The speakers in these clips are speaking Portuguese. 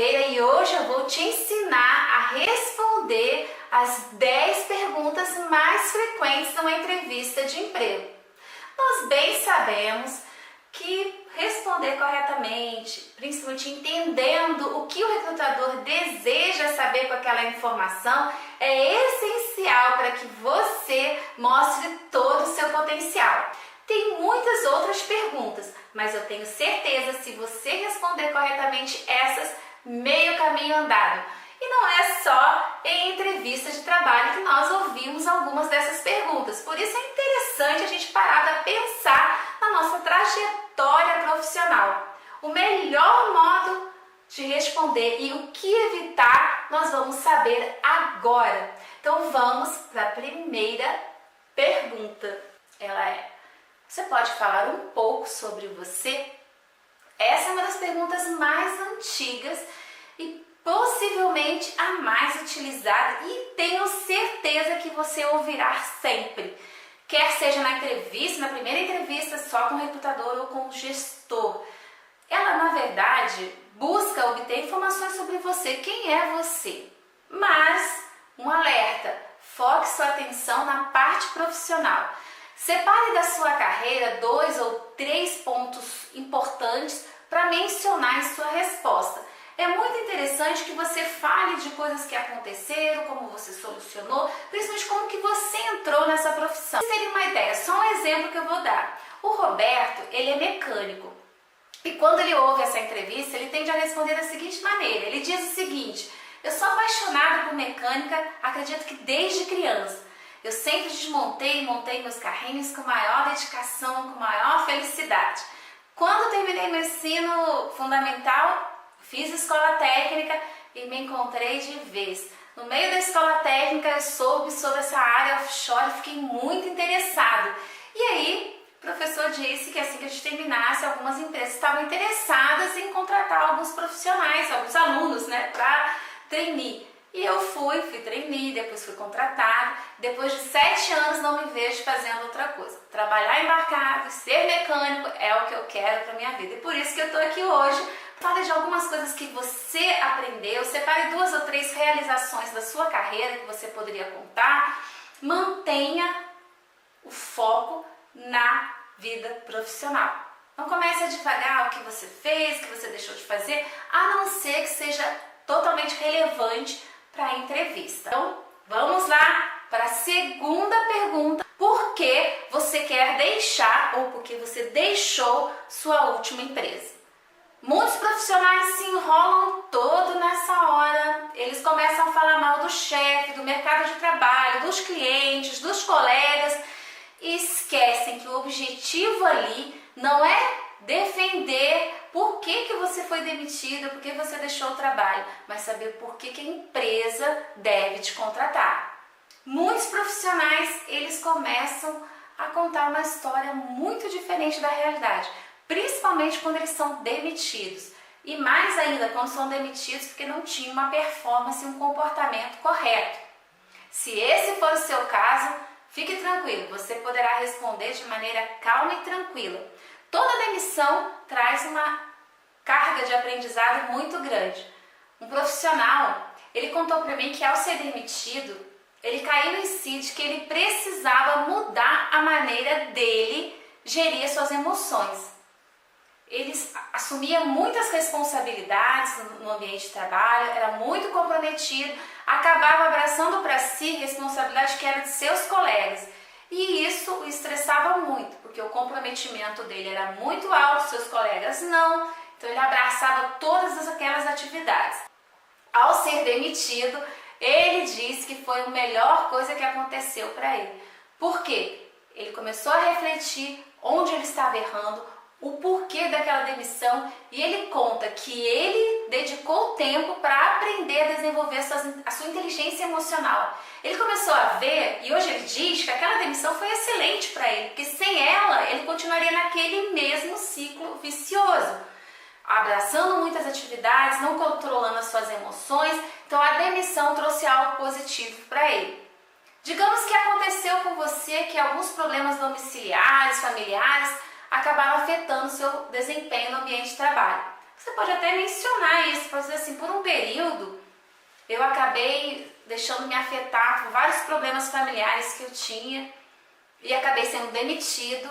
Oliveira e hoje eu vou te ensinar a responder as 10 perguntas mais frequentes numa entrevista de emprego. Nós bem sabemos que responder corretamente, principalmente entendendo o que o recrutador deseja saber com aquela informação, é essencial para que você mostre todo o seu potencial. Tem muitas outras perguntas, mas eu tenho certeza, se você responder corretamente essas, meio caminho andado. E não é só em entrevistas de trabalho que nós ouvimos algumas dessas perguntas. Por isso é interessante a gente parar para pensar na nossa trajetória profissional. O melhor modo de responder e o que evitar, nós vamos saber agora. Então vamos para a primeira pergunta. Ela é: você pode falar um pouco sobre você? Essa é uma das perguntas mais antigas e possivelmente a mais utilizada, e tenho certeza que você ouvirá sempre. Quer seja na entrevista, na primeira entrevista só com o recrutador ou com o gestor. Ela, na verdade, busca obter informações sobre você, quem é você. Mas, um alerta, foque sua atenção na parte profissional. Separe da sua carreira 2 ou 3 pontos importantes para mencionar em sua resposta. É muito interessante que você fale de coisas que aconteceram, como você solucionou, principalmente como que você entrou nessa profissão. Pra terem uma ideia, só um exemplo que eu vou dar. O Roberto, ele é mecânico. E quando ele ouve essa entrevista, ele tende a responder da seguinte maneira. Ele diz o seguinte: eu sou apaixonado por mecânica, acredito que desde criança. Eu sempre desmontei e montei meus carrinhos com maior dedicação, com maior felicidade. Quando terminei meu ensino fundamental, fiz escola técnica e me encontrei de vez. No meio da escola técnica eu soube sobre essa área offshore e fiquei muito interessado. E aí o professor disse que assim que a gente terminasse, algumas empresas estavam interessadas em contratar alguns profissionais, alguns alunos, para trainee. E eu fui trainee, depois fui contratado. Depois de 7 anos não me vejo fazendo outra coisa. Trabalhar embarcado, ser mecânico é o que eu quero para minha vida. E por isso que eu estou aqui hoje. Fale de algumas coisas que você aprendeu, separe 2 ou 3 realizações da sua carreira que você poderia contar. Mantenha o foco na vida profissional. Não comece a devagar o que você fez, o que você deixou de fazer, a não ser que seja totalmente relevante para a entrevista. Então, vamos lá para a segunda pergunta. Por que você quer deixar ou por que você deixou sua última empresa? Muitos profissionais se enrolam todo nessa hora. Eles começam a falar mal do chefe, do mercado de trabalho, dos clientes, dos colegas e esquecem que o objetivo ali não é defender por que você foi demitido, por que você deixou o trabalho, mas saber por que a empresa deve te contratar. Muitos profissionais, eles começam a contar uma história muito diferente da realidade, principalmente quando eles são demitidos. E mais ainda quando são demitidos porque não tinham uma performance e um comportamento correto. Se esse for o seu caso, fique tranquilo, você poderá responder de maneira calma e tranquila. Toda demissão traz uma carga de aprendizado muito grande. Um profissional, ele contou para mim que ao ser demitido, ele caiu em si de que ele precisava mudar a maneira dele gerir suas emoções. Ele assumia muitas responsabilidades no ambiente de trabalho, era muito comprometido, acabava abraçando para si responsabilidade que era de seus colegas. E isso o estressava muito, porque o comprometimento dele era muito alto, seus colegas não, então ele abraçava todas aquelas atividades. Ao ser demitido, ele disse que foi a melhor coisa que aconteceu para ele. Por quê? Ele começou a refletir onde ele estava errando, o porquê daquela demissão, e ele conta que ele dedicou tempo para aprender a desenvolver a sua inteligência emocional. Ele começou a ver, e hoje ele diz que aquela demissão foi excelente para ele, porque sem ela ele continuaria naquele mesmo ciclo vicioso, abraçando muitas atividades, não controlando as suas emoções. Então a demissão trouxe algo positivo para ele. Digamos que aconteceu com você que alguns problemas domiciliares, familiares, acabaram afetando o seu desempenho no ambiente de trabalho. Você pode até mencionar isso, pode dizer assim, por período, eu acabei deixando me afetar por vários problemas familiares que eu tinha e acabei sendo demitido.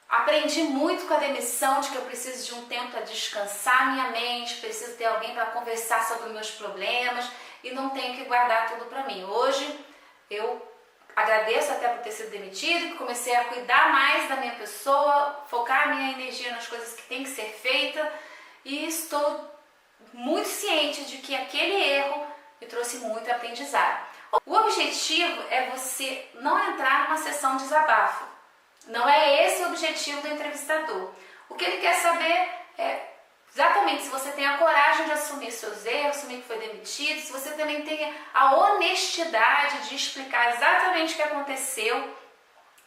Aprendi muito com a demissão, de que eu preciso de um tempo para descansar minha mente, preciso ter alguém para conversar sobre os meus problemas e não tenho que guardar tudo para mim. Hoje eu agradeço até por ter sido demitido, que comecei a cuidar mais da minha pessoa, focar a minha energia nas coisas que tem que ser feita e estou muito ciente de que aquele erro me trouxe muito aprendizado. O objetivo é você não entrar numa sessão de desabafo. Não é esse o objetivo do entrevistador. O que ele quer saber é exatamente se você tem a coragem de assumir seus erros, assumir que foi demitido, se você também tem a honestidade de explicar exatamente o que aconteceu.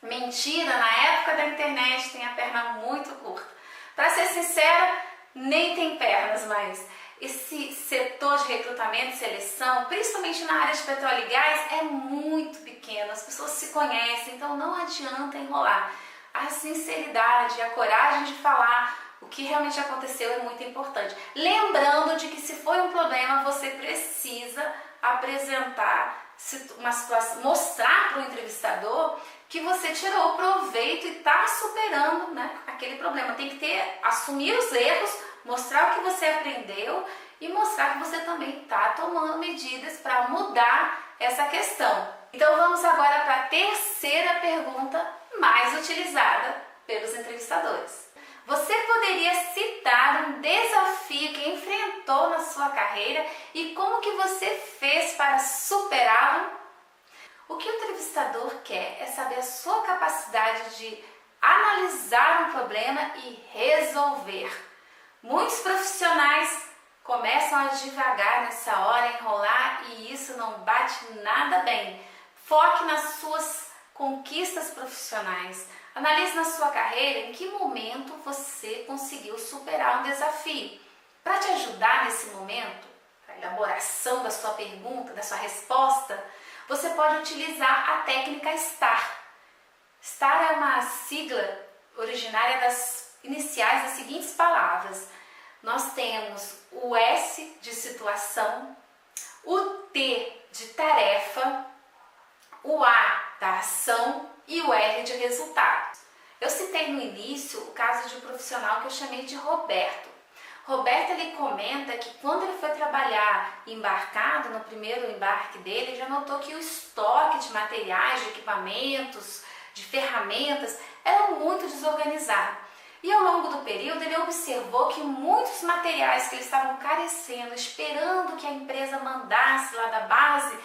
Mentira, na época da internet, tem a perna muito curta. Para ser sincera, nem tem pernas mais. Esse setor de recrutamento e seleção, principalmente na área de petróleo e gás, é muito pequeno, as pessoas se conhecem, então não adianta enrolar. A sinceridade, a coragem de falar o que realmente aconteceu é muito importante. Lembrando de que se foi um problema, você precisa apresentar uma situação, mostrar para o entrevistador que você tirou proveito e está superando, né, aquele problema. Tem que assumir os erros, mostrar o que você aprendeu e mostrar que você também está tomando medidas para mudar essa questão. Então vamos agora para a terceira pergunta mais utilizada pelos entrevistadores. Você poderia citar um desafio que enfrentou na sua carreira e como que você fez para superá-lo? O que o entrevistador quer é saber a sua capacidade de analisar um problema e resolver. Muitos profissionais começam a devagar nessa hora, enrolar, e isso não bate nada bem. Foque nas suas conquistas profissionais. Analise na sua carreira em que momento você conseguiu superar um desafio. Para te ajudar nesse momento, a elaboração da sua pergunta, da sua resposta, você pode utilizar a técnica STAR. STAR é uma sigla originária das iniciais das seguintes palavras. Nós temos o S de situação, o T de tarefa, o A da ação e o R de resultado. Eu citei no início o caso de um profissional que eu chamei de Roberto. Roberto, ele comenta que quando ele foi trabalhar embarcado, no primeiro embarque dele, ele já notou que o estoque de materiais, de equipamentos, de ferramentas era muito desorganizado. E ao longo do período ele observou que muitos materiais que eles estavam carecendo, esperando que a empresa mandasse lá da base,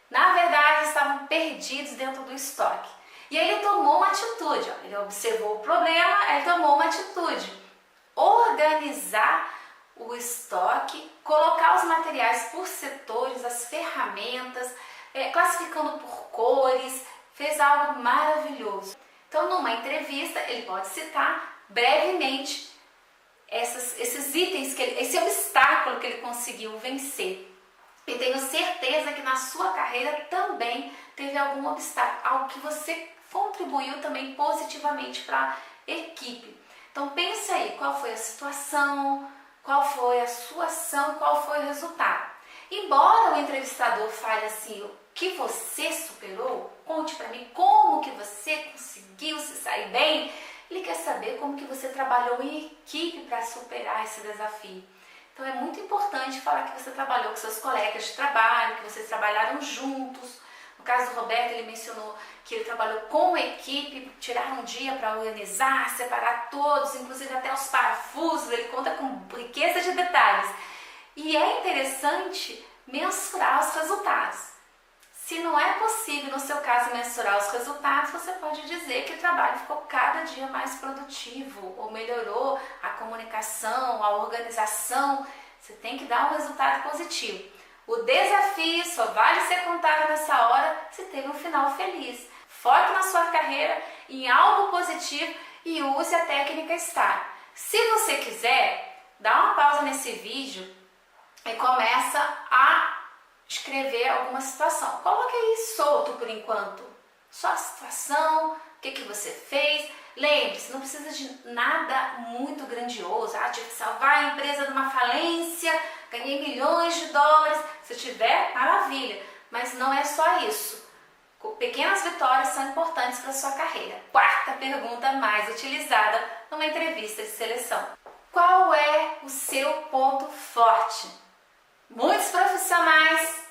na verdade estavam perdidos dentro do estoque. E aí ele tomou uma atitude, ele observou o problema, ele tomou uma atitude. Organizar o estoque, colocar os materiais por setores, as ferramentas, classificando por cores, fez algo maravilhoso. Então numa entrevista ele pode citar brevemente esses itens, esse obstáculo que ele conseguiu vencer. E tenho certeza que na sua carreira também teve algum obstáculo, algo que você contribuiu também positivamente para a equipe. Então pense aí, qual foi a situação, qual foi a sua ação, qual foi o resultado. Embora o entrevistador fale assim, o que você superou, conte para mim como que você conseguiu se sair bem, ele quer saber como que você trabalhou em equipe para superar esse desafio. Então é muito importante falar que você trabalhou com seus colegas de trabalho, que vocês trabalharam juntos. No caso do Roberto, ele mencionou que ele trabalhou com a equipe, tirar um dia para organizar, separar todos, inclusive até os parafusos, ele conta com riqueza de detalhes. E é interessante mensurar os resultados. Se não é possível, no seu caso, mensurar os resultados, você pode dizer que o trabalho ficou cada dia mais produtivo ou melhorou a comunicação, a organização. Você tem que dar um resultado positivo. O desafio só vale ser contado nessa hora se teve um final feliz. Foque na sua carreira em algo positivo e use a técnica STAR. Se você quiser, dá uma pausa nesse vídeo e começa a escrever alguma situação. Coloque aí solto por enquanto. Só a situação, o que você fez. Lembre-se, não precisa de nada muito grandioso. De salvar a empresa de uma falência. ganhei milhões de dólares. Se tiver, maravilha, mas não é só isso. Pequenas vitórias são importantes para a sua carreira. Quarta pergunta mais utilizada numa entrevista de seleção: qual é o seu ponto forte? Muitos profissionais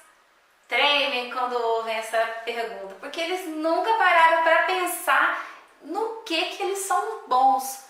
tremem quando ouvem essa pergunta, porque eles nunca pararam para pensar no que eles são bons.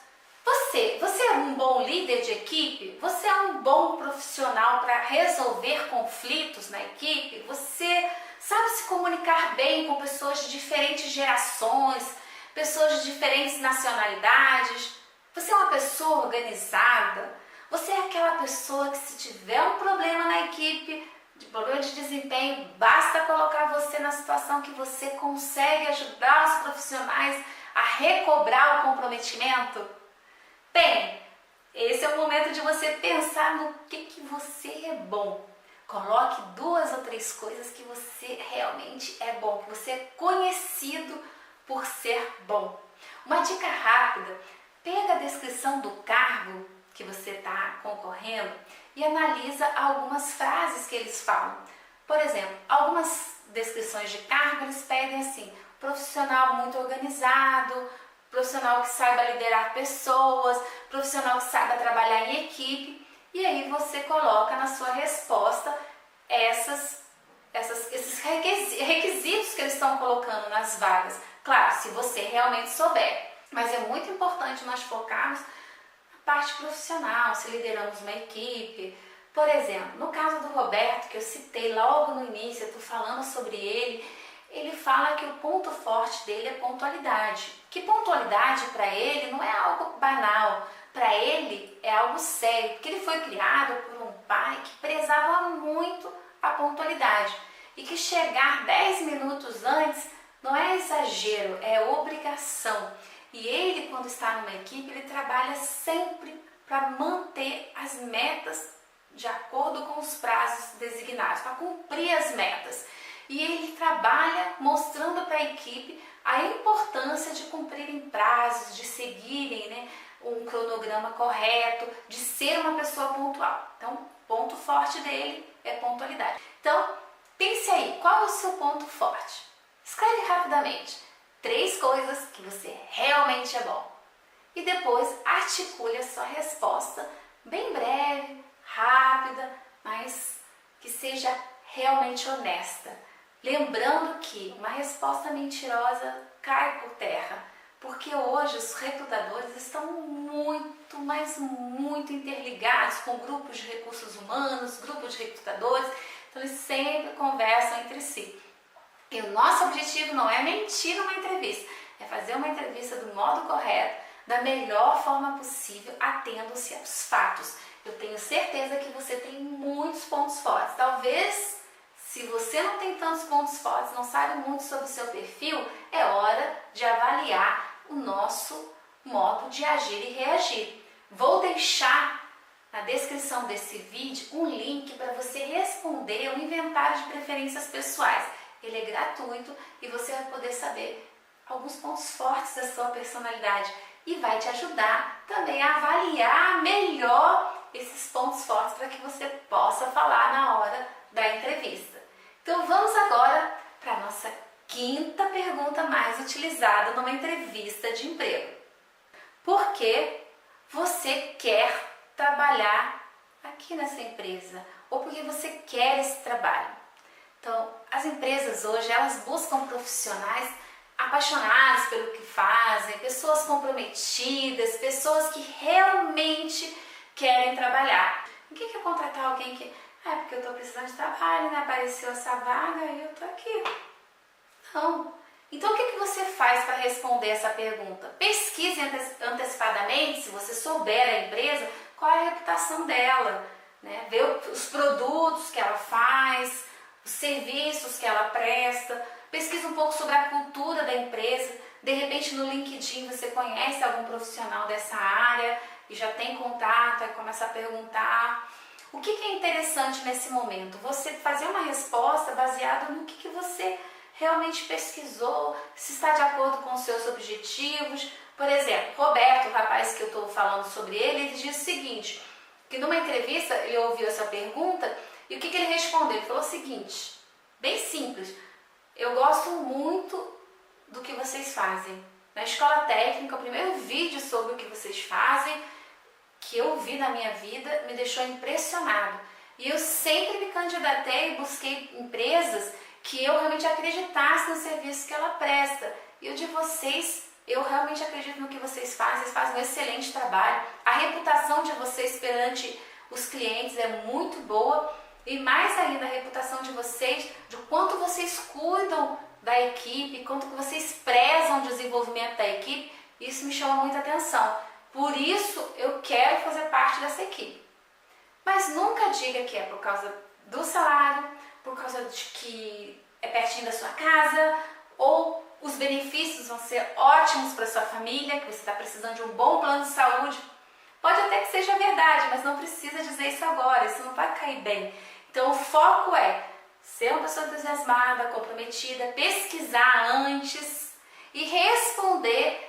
Você é um bom líder de equipe? Você é um bom profissional para resolver conflitos na equipe? Você sabe se comunicar bem com pessoas de diferentes gerações, pessoas de diferentes nacionalidades? Você é uma pessoa organizada? Você é aquela pessoa que, se tiver um problema na equipe, problema de desempenho, basta colocar você na situação que você consegue ajudar os profissionais a recobrar o comprometimento? Bem, esse é o momento de você pensar no que você é bom. Coloque 2 ou 3 coisas que você realmente é bom, que você é conhecido por ser bom. Uma dica rápida: pega a descrição do cargo que você está concorrendo e analisa algumas frases que eles falam. Por exemplo, algumas descrições de cargo eles pedem assim: profissional muito organizado, profissional que saiba liderar pessoas, profissional que saiba trabalhar em equipe. E aí você coloca na sua resposta esses requisitos que eles estão colocando nas vagas. Claro, se você realmente souber. Mas é muito importante nós focarmos na parte profissional, se lideramos uma equipe. Por exemplo, no caso do Roberto, que eu citei logo no início, eu estou falando sobre ele fala que o ponto forte dele é pontualidade. Que pontualidade para ele não é algo banal, para ele é algo sério, porque ele foi criado por um pai que prezava muito a pontualidade e que chegar 10 minutos antes não é exagero, é obrigação. E ele, quando está numa equipe, ele trabalha sempre para manter as metas de acordo com os prazos designados, para cumprir as metas. E ele trabalha mostrando para a equipe a importância de cumprirem prazos, de seguirem, um cronograma correto, de ser uma pessoa pontual. Então, o ponto forte dele é pontualidade. Então, pense aí, qual é o seu ponto forte? Escreve rapidamente 3 coisas que você realmente é bom. E depois articule a sua resposta bem breve, rápida, mas que seja realmente honesta. Lembrando que uma resposta mentirosa cai por terra, porque hoje os recrutadores estão muito, mas muito interligados com grupos de recursos humanos, grupos de recrutadores, então eles sempre conversam entre si. E o nosso objetivo não é mentir numa entrevista, é fazer uma entrevista do modo correto, da melhor forma possível, atendo-se aos fatos. Eu tenho certeza que você tem muitos pontos fortes. Talvez, se você não tem tantos pontos fortes, não sabe muito sobre o seu perfil, é hora de avaliar o nosso modo de agir e reagir. Vou deixar na descrição desse vídeo um link para você responder um inventário de preferências pessoais. Ele é gratuito e você vai poder saber alguns pontos fortes da sua personalidade e vai te ajudar também a avaliar melhor esses pontos fortes para que você possa falar na hora da entrevista. Então vamos agora para a nossa 5ª pergunta mais utilizada numa entrevista de emprego. Por que você quer trabalhar aqui nessa empresa? Ou porque você quer esse trabalho? Então, as empresas hoje, elas buscam profissionais apaixonados pelo que fazem, pessoas comprometidas, pessoas que realmente querem trabalhar. O que é contratar alguém que... porque eu estou precisando de trabalho, apareceu essa vaga e eu estou aqui. Não. Então, o que você faz para responder essa pergunta? Pesquise antecipadamente, se você souber a empresa, qual é a reputação dela, Vê os produtos que ela faz, os serviços que ela presta, pesquisa um pouco sobre a cultura da empresa. De repente no LinkedIn você conhece algum profissional dessa área e já tem contato, aí começa a perguntar. O que é interessante nesse momento? Você fazer uma resposta baseada no que você realmente pesquisou, se está de acordo com os seus objetivos. Por exemplo, Roberto, o rapaz que eu estou falando sobre ele diz o seguinte: que numa entrevista ele ouviu essa pergunta e o que ele respondeu? Ele falou o seguinte, bem simples, eu gosto muito do que vocês fazem. Na escola técnica, o primeiro vídeo sobre o que vocês fazem, que eu vi na minha vida, me deixou impressionado. E eu sempre me candidatei e busquei empresas que eu realmente acreditasse no serviço que ela presta. E o de vocês, eu realmente acredito no que vocês fazem um excelente trabalho. A reputação de vocês perante os clientes é muito boa. E mais ainda, a reputação de vocês, de quanto vocês cuidam da equipe, quanto vocês prezam o desenvolvimento da equipe, isso me chama muita atenção. Por isso, eu quero fazer parte dessa equipe. Mas nunca diga que é por causa do salário, por causa de que é pertinho da sua casa, ou os benefícios vão ser ótimos para sua família, que você está precisando de um bom plano de saúde. Pode até que seja verdade, mas não precisa dizer isso agora, isso não vai cair bem. Então o foco é ser uma pessoa entusiasmada, comprometida, pesquisar antes e responder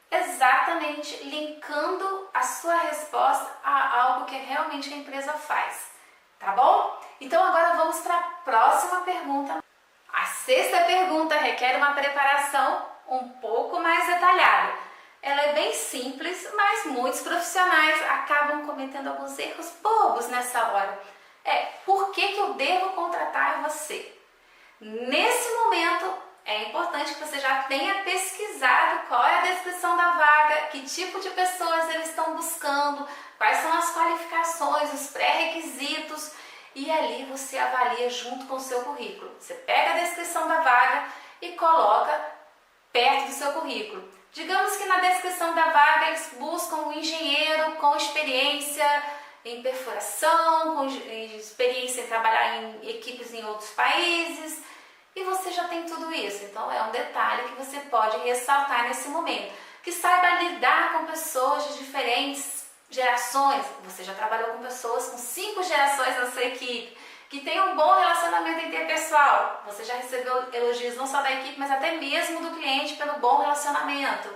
exatamente linkando a sua resposta a algo que realmente a empresa faz, tá bom? Então agora vamos para a próxima pergunta. A sexta pergunta requer uma preparação um pouco mais detalhada. Ela é bem simples, mas muitos profissionais acabam cometendo alguns erros bobos nessa hora. Por que eu devo contratar você? Nesse momento, é importante que você já tenha pesquisado qual é a descrição da vaga, que tipo de pessoas eles estão buscando, quais são as qualificações, os pré-requisitos, e ali você avalia junto com o seu currículo. Você pega a descrição da vaga e coloca perto do seu currículo. Digamos que na descrição da vaga eles buscam um engenheiro com experiência em perfuração, com experiência em trabalhar em equipes em outros países, e você já tem tudo isso. Então é um detalhe que você pode ressaltar nesse momento. Que saiba lidar com pessoas de diferentes gerações. Você já trabalhou com pessoas com 5 gerações na sua equipe. Que tenha um bom relacionamento interpessoal. Você já recebeu elogios não só da equipe, mas até mesmo do cliente pelo bom relacionamento.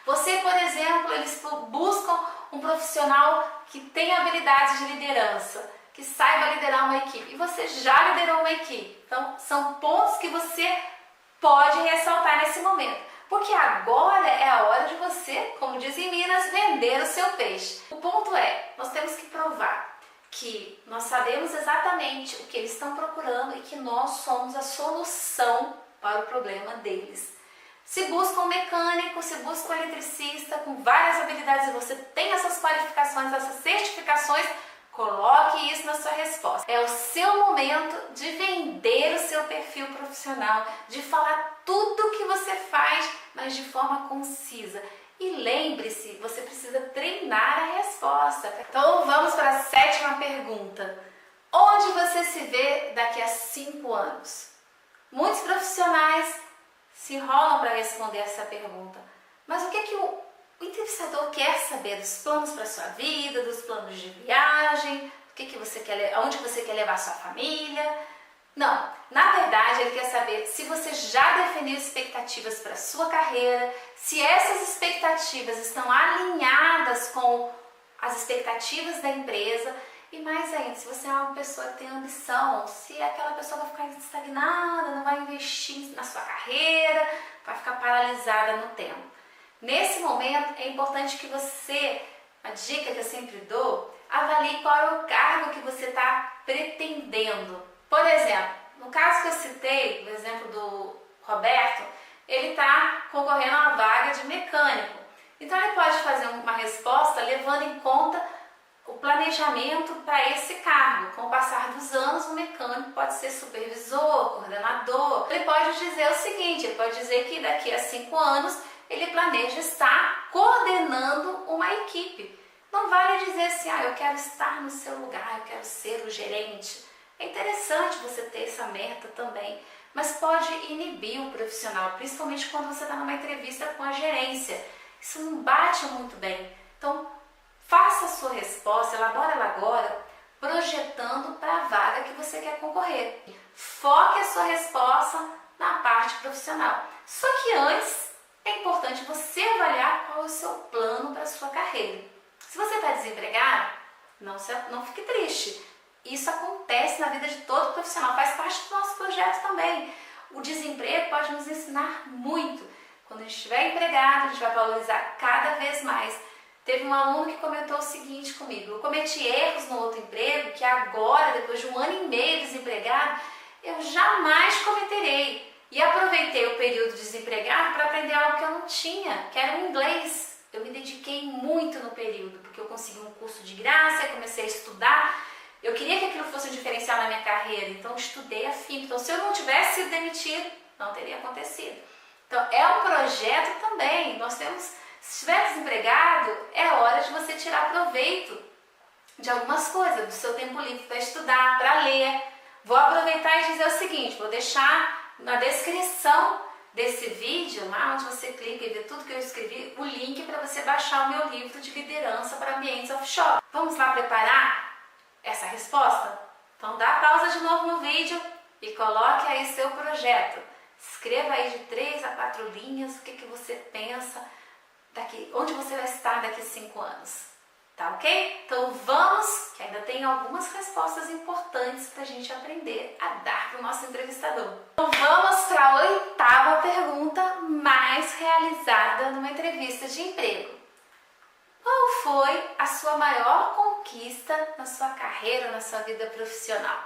Você, por exemplo, eles buscam um profissional que tenha habilidades de liderança, que saiba liderar uma equipe. E você já liderou uma equipe. Então, são pontos que você pode ressaltar nesse momento. Porque agora é a hora de você, como diz em Minas, vender o seu peixe. O ponto é, nós temos que provar que nós sabemos exatamente o que eles estão procurando e que nós somos a solução para o problema deles. Se busca um mecânico, se busca um eletricista com várias habilidades e você tem essas qualificações, essas certificações, coloque isso na sua resposta. É o seu momento de vender o seu perfil profissional, de falar tudo o que você faz, mas de forma concisa. E lembre-se, você precisa treinar a resposta. Então vamos para a 7ª pergunta. Onde você se vê daqui a 5 anos? Muitos profissionais se enrolam para responder essa pergunta. Mas o que o entrevistador quer saber? Dos planos para a sua vida, dos planos de viagem, aonde você quer levar a sua família? Não, na verdade ele quer saber se você já definiu expectativas para a sua carreira, se essas expectativas estão alinhadas com as expectativas da empresa e mais ainda, se você é uma pessoa que tem ambição, se aquela pessoa vai ficar estagnada, não vai investir na sua carreira, vai ficar paralisada no tempo. Nesse momento é importante que você, a dica que eu sempre dou, avalie qual é o cargo que você está pretendendo. Por exemplo, no caso que eu citei, o exemplo do Roberto, ele está concorrendo a uma vaga de mecânico. Então ele pode fazer uma resposta levando em conta o planejamento para esse cargo. Com o passar dos anos, o mecânico pode ser supervisor, coordenador. Ele pode dizer o seguinte, ele pode dizer que daqui a 5 anos ele planeja estar coordenando uma equipe. Não vale dizer assim, eu quero estar no seu lugar, eu quero ser o gerente. É interessante você ter essa meta também, mas pode inibir o profissional, principalmente quando você está numa entrevista com a gerência. Isso não bate muito bem. Então, faça a sua resposta, elabore ela agora, projetando para a vaga que você quer concorrer. Foque a sua resposta na parte profissional. Só que antes, é importante você avaliar qual é o seu plano para a sua carreira. Se você está desempregado, Não fique triste. Isso acontece na vida de todo profissional, faz parte do nosso projeto também. O desemprego pode nos ensinar muito. Quando a gente estiver empregado, a gente vai valorizar cada vez mais. Teve um aluno que comentou o seguinte comigo: eu cometi erros no outro emprego que agora, depois de 1 ano e meio desempregado, eu jamais cometerei. E aproveitei o período desempregado para aprender algo que eu não tinha, que era o inglês. Eu me dediquei muito no período, porque eu consegui um curso de graça, comecei a estudar. Eu queria que aquilo fosse um diferencial na minha carreira, então estudei afinco. Então, se eu não tivesse sido demitido, não teria acontecido. Então, é um projeto também. Se estiver desempregado, é hora de você tirar proveito de algumas coisas, do seu tempo livre para estudar, para ler. Vou aproveitar e dizer o seguinte: vou deixar na descrição desse vídeo, lá onde você clica e vê tudo que eu escrevi, o link para você baixar o meu livro de liderança para ambientes offshore. Vamos lá preparar essa resposta? Então dá pausa de novo no vídeo e coloque aí seu projeto. Escreva aí de 3 a 4 linhas o que você pensa onde você vai estar daqui a 5 anos. Tá ok? Então vamos, que ainda tem algumas respostas importantes para a gente aprender a dar para o nosso entrevistador. Então vamos para a 8ª pergunta mais realizada numa entrevista de emprego. Qual foi a sua maior conquista na sua carreira, na sua vida profissional?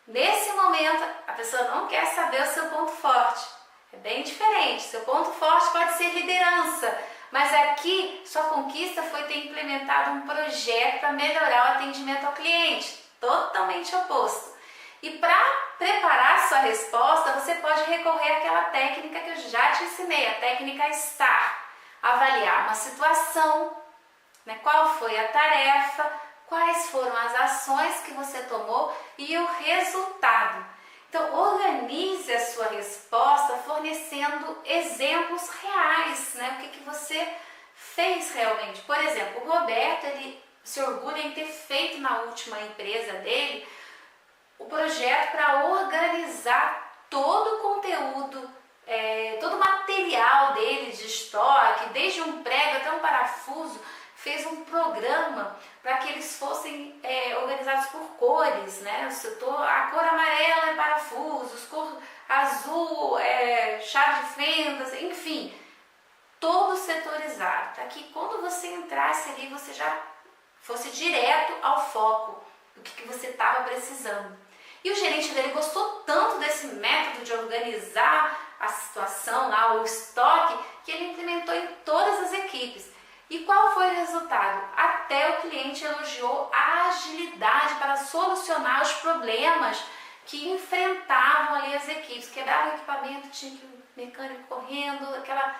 Nesse momento, a pessoa não quer saber o seu ponto forte. É bem diferente. Seu ponto forte pode ser liderança, mas aqui sua conquista foi ter implementado um projeto para melhorar o atendimento ao cliente. Totalmente oposto. E para preparar sua resposta, você pode recorrer àquela técnica que eu já te ensinei, a técnica STAR. Avaliar uma situação, qual foi a tarefa, quais foram as ações que você tomou e o resultado. Então, organize a sua resposta fornecendo exemplos reais, o que você fez realmente. Por exemplo, o Roberto, ele se orgulha em ter feito na última empresa dele o projeto para organizar todo o conteúdo, todo o material dele de estoque, desde um prego até um parafuso. Fez um programa para que eles fossem organizados por cores, a cor amarela é parafusos, cor azul é chave de fendas, enfim, todo setorizado, para que quando você entrasse ali, você já fosse direto ao foco do que você estava precisando. E o gerente dele gostou tanto desse método de organizar a situação, lá, o estoque, que ele implementou em todas as equipes. E qual foi o resultado? Até o cliente elogiou a agilidade para solucionar os problemas que enfrentavam ali as equipes. Quebrava o equipamento, tinha que o mecânico correndo, aquela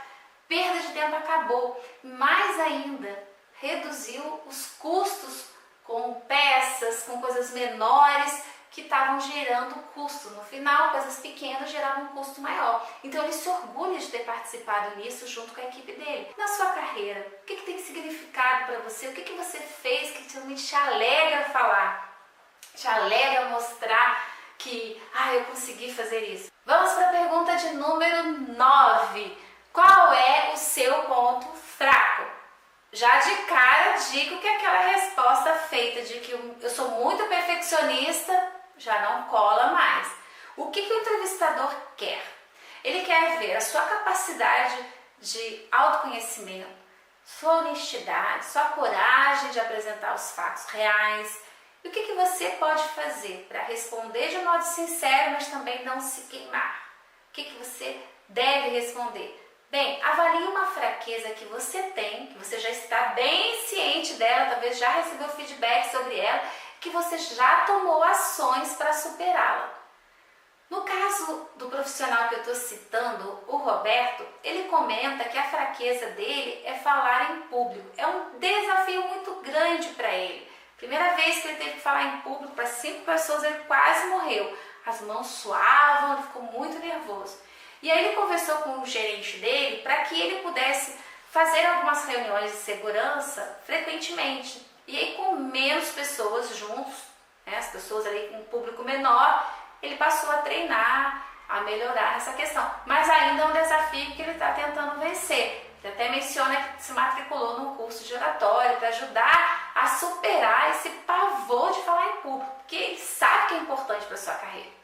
perda de tempo acabou. Mais ainda, reduziu os custos com peças, com coisas menores que estavam gerando custo. No final, coisas pequenas geravam um custo maior. Então ele se orgulha de ter participado nisso junto com a equipe dele. Na sua carreira, o que tem significado para você? O que você fez que realmente te alegra falar? Te alegra mostrar que eu consegui fazer isso. Vamos para a pergunta de número 9. Qual é o seu ponto fraco? Já de cara digo que aquela resposta feita de que eu sou muito perfeccionista já não cola mais. O que o entrevistador quer? Ele quer ver a sua capacidade de autoconhecimento, sua honestidade, sua coragem de apresentar os fatos reais. E o que você pode fazer para responder de modo sincero, mas também não se queimar? O que você deve responder? Bem, avalie uma fraqueza que você tem, que você já está bem ciente dela, talvez já recebeu feedback sobre ela, que você já tomou ações para superá-la. No caso do profissional que eu estou citando, o Roberto, ele comenta que a fraqueza dele é falar em público. É um desafio muito grande para ele. Primeira vez que ele teve que falar em público para 5 pessoas, ele quase morreu. As mãos suavam, ele ficou muito nervoso. E aí ele conversou com o gerente dele para que ele pudesse fazer algumas reuniões de segurança frequentemente. E aí com menos pessoas juntos, as pessoas ali com um público menor, ele passou a treinar, a melhorar essa questão. Mas ainda é um desafio que ele está tentando vencer. Ele até menciona que se matriculou num curso de oratório para ajudar a superar esse pavor de falar em público, porque ele sabe que é importante para a sua carreira.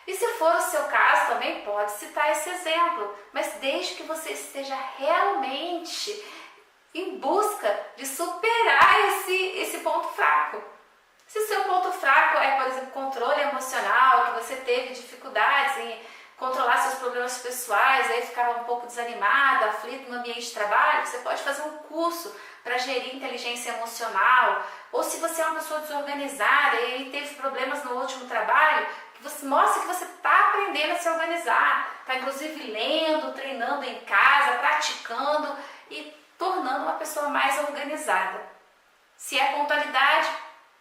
E se for o seu caso, também pode citar esse exemplo, mas desde que você esteja realmente em busca de superar esse ponto fraco. Se o seu ponto fraco é, por exemplo, controle emocional, que você teve dificuldades em controlar seus problemas pessoais, aí ficava um pouco desanimada, aflito no ambiente de trabalho, você pode fazer um curso para gerir inteligência emocional. Ou se você é uma pessoa desorganizada e teve problemas no último trabalho, que você mostre que você está aprendendo a se organizar, está inclusive lendo, treinando em casa, praticando e tornando uma pessoa mais organizada. Se é pontualidade,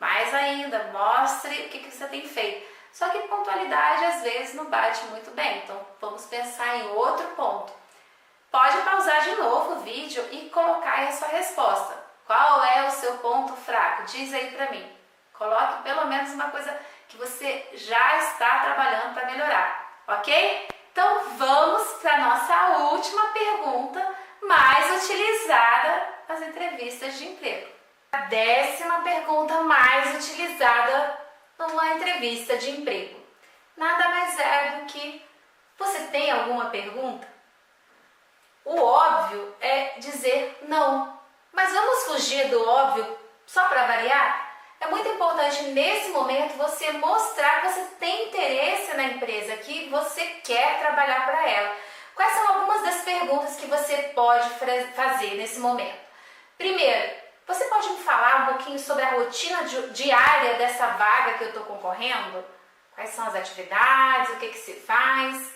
mais ainda, mostre o que você tem feito. Só que pontualidade às vezes não bate muito bem, então vamos pensar em outro ponto. Pode pausar de novo o vídeo e colocar aí a sua resposta. Qual é o seu ponto fraco? Diz aí pra mim. Coloque pelo menos uma coisa que você já está trabalhando para melhorar, ok? Então vamos para a nossa última pergunta mais utilizada nas entrevistas de emprego. A 10ª pergunta mais utilizada numa entrevista de emprego. Nada mais é do que: você tem alguma pergunta? O óbvio é dizer não. Mas vamos fugir do óbvio só para variar? É muito importante nesse momento você mostrar que você tem interesse na empresa, que você quer trabalhar para ela. Quais são algumas das perguntas que você pode fazer nesse momento? Primeiro, você pode me falar um pouquinho sobre a rotina diária dessa vaga que eu estou concorrendo? Quais são as atividades, o que se faz?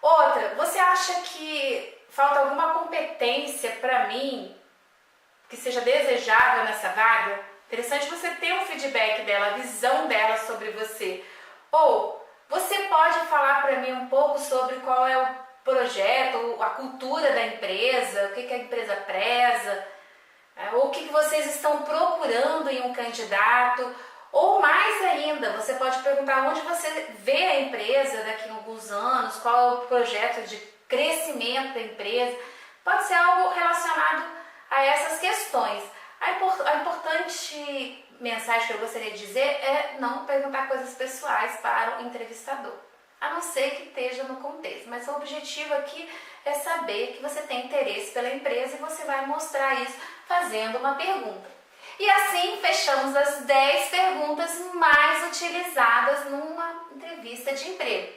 Outra, você acha que falta alguma competência para mim que seja desejável nessa vaga? Interessante você ter um feedback dela, a visão dela sobre você. Ou você pode falar para mim um pouco sobre qual é o projeto, a cultura da empresa, o que a empresa preza, ou o que vocês estão procurando em um candidato. Ou mais ainda, você pode perguntar onde você vê a empresa daqui a alguns anos, qual é o projeto de crescimento da empresa. Pode ser algo relacionado a essas questões. A importante mensagem que eu gostaria de dizer é não perguntar coisas pessoais para o entrevistador, a não ser que esteja no contexto. Mas o objetivo aqui é saber que você tem interesse pela empresa e você vai mostrar isso fazendo uma pergunta. E assim fechamos as 10 perguntas mais utilizadas numa entrevista de emprego.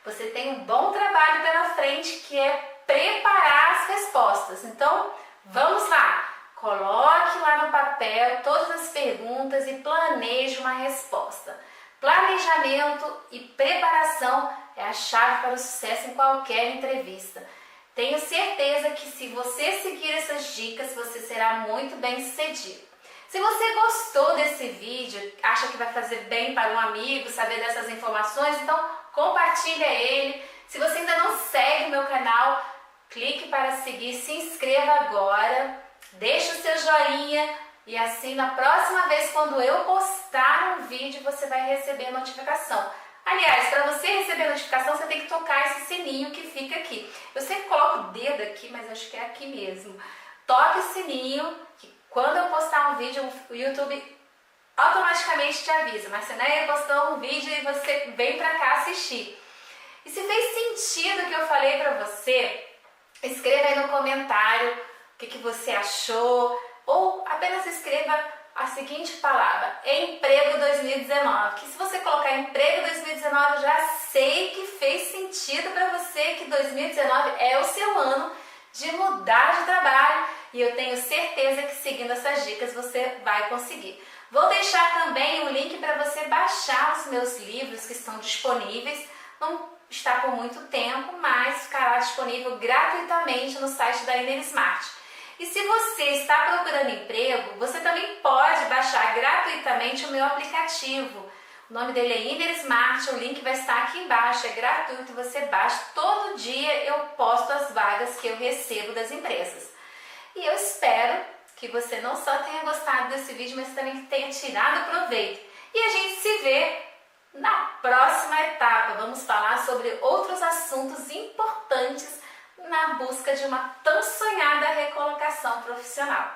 Você tem um bom trabalho pela frente, que é preparar as respostas. Então, vamos lá! Coloque lá no papel todas as perguntas e planeje uma resposta. Planejamento e preparação é a chave para o sucesso em qualquer entrevista. Tenho certeza que se você seguir essas dicas, você será muito bem sucedido. Se você gostou desse vídeo, acha que vai fazer bem para um amigo saber dessas informações, então compartilha ele. Se você ainda não segue o meu canal, clique para seguir, se inscreva agora, deixe o seu joinha e assim na próxima vez quando eu postar um vídeo você vai receber a notificação. Aliás, para você receber a notificação você tem que tocar esse sininho que fica aqui. Eu sempre coloco o dedo aqui, mas acho que é aqui mesmo. Toque o sininho que quando eu postar um vídeo o YouTube automaticamente te avisa. Mas você não é postar um vídeo e você vem para cá assistir. E se fez sentido o que eu falei para você, escreva aí no comentário o que você achou, ou apenas escreva a seguinte palavra: emprego 2019. Que se você colocar emprego 2019, eu já sei que fez sentido para você, que 2019 é o seu ano de mudar de trabalho, e eu tenho certeza que seguindo essas dicas você vai conseguir. Vou deixar também o link para você baixar os meus livros que estão disponíveis. Não está por muito tempo, mas ficará disponível gratuitamente no site da Inner Smart. E se você está procurando emprego, você também pode baixar gratuitamente o meu aplicativo. O nome dele é Inner Smart, o link vai estar aqui embaixo, é gratuito, você baixa. Todo dia eu posto as vagas que eu recebo das empresas. E eu espero que você não só tenha gostado desse vídeo, mas também tenha tirado proveito. E a gente se vê na próxima etapa. Vamos falar sobre outros assuntos importantes na busca de uma tão sonhada recolocação profissional.